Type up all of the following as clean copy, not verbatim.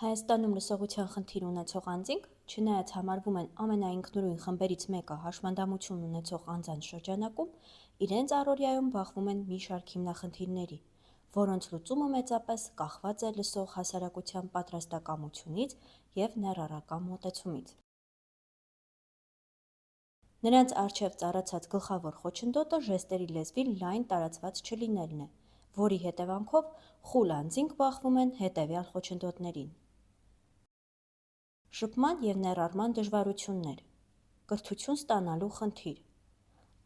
Հայաստանում լսողության խնդիր ունեցող անձինք, չնայած համարվում են ամենաինքնուրույն խմբերից մեկը հաշմանդամություն ունեցող անձանց շրջանակում, իրենց առօրյայում բախվում են մի շարք հիմնախնդիրների, որոնց լուծումը մեծապես կախված է լսող հասարակության պատրաստակամությունից և ներառական մոտեցումից։ Նրանց առջև ծառացած գլխավոր խոչընդոտը ժեստերի լեզվի լայն տարածված չլինելն է, որի հետևանքով խուլ անձինք բախվում են հետևյալ խոչընդոտներին. շփման և ներառման դժվարություններ, կրթություն ստանալու խնդիր,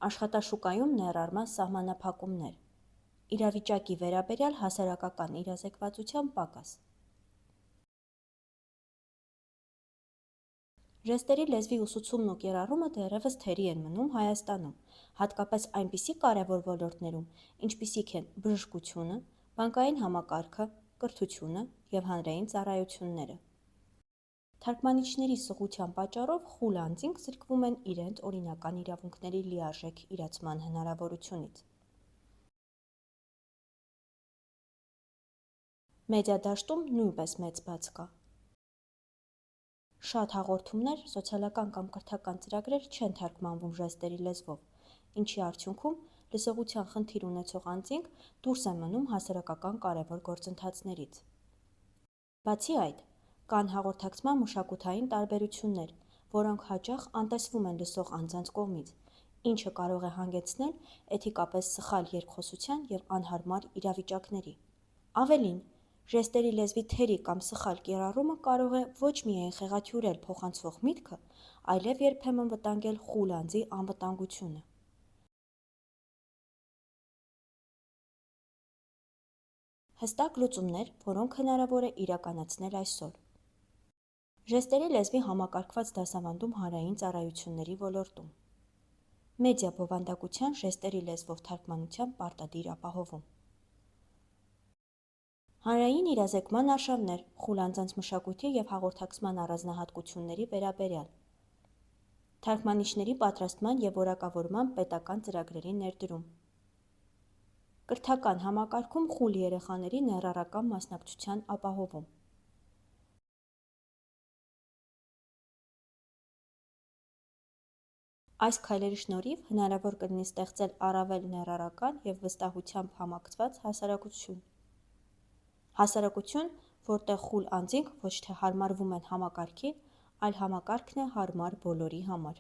աշխատաշուկայում ներառման սահմանափակումներ, իրավիճակի վերաբերյալ հասարակական իրազեկվածության պակաս։ Ժեստերի լեզվի ուսուցումն ու կիրառումը դեռևս թերի են մնում Հայաստանում, հատկապես այնպիսի կարևոր ոլորտներում, ինչպիսիք են բժշկությունը, բանկային համակարգը, կրթությունը և հանրային ծառայությունները։ Թարգմանիչների սղության պատճառով խուլ անձինք զրկվում են իրենց օրինական իրավունքների լիարժեք իրացման հնարավորությունից։ Մեդիադաշտում նույնպես մեծ բաց կա։ Շատ հաղորդումներ, սոցիալական կամ կրթական ծրագրեր չեն թարգմանվում ժեստերի լեզվով, ինչի արդյունքում լսողության խնդիր ունեցող անձինք դուրս են մնում հասարակական կարևոր գործընթացներից։ Բացի այդ, կան հաղորդակցման մշակութային տարբերություններ, որոնք հաճախ անտեսվում են լսող անձանց կողմից, ինչը կարող է հանգեցնել էթիկապես սխալ երկխոսության և անհարմար իրավիճակների։ Ավելին, ժեստերի լեզվի թերի կամ սխալ կիրառումը կարող է ոչ միայն խեղաթյուրել փոխանցվող միտքը, այլև երբեմն վտանգել խուլ անձի անվտանգությունը։ Հստակ լուծումներ, որոնք հնարավոր է իրականացնել այսօր։ Ժեստերի լեզվի համակարգված դասավանդում հանրային ծառայությունների ոլորտում։ Մեդիա բովանդակության ժեստերի լեզվով թարգմանության պարտադիր ապահովում։ Հանրային իրազեկման արշավներ խուլ անձանց մշակույթի և հաղորդակցման առանձնահատկությունների վերաբերյալ։ Թարգմանիչների պատրաստման և որակավորման պետական ծրագրերի ներդրում։ Կրթական համակարգում խուլ երեխաների ներառական մասնակցության ապահովում։ Այս քայլերի շնորհիվ հնարավոր կլինի ստեղծել առավել ներառական և վստահությամբ համակցված հասարակություն, որտեղ խուլ անձինք ոչ թե հարմարվում են համակարգին, այլ համակարգն է հարմար բոլորի համար։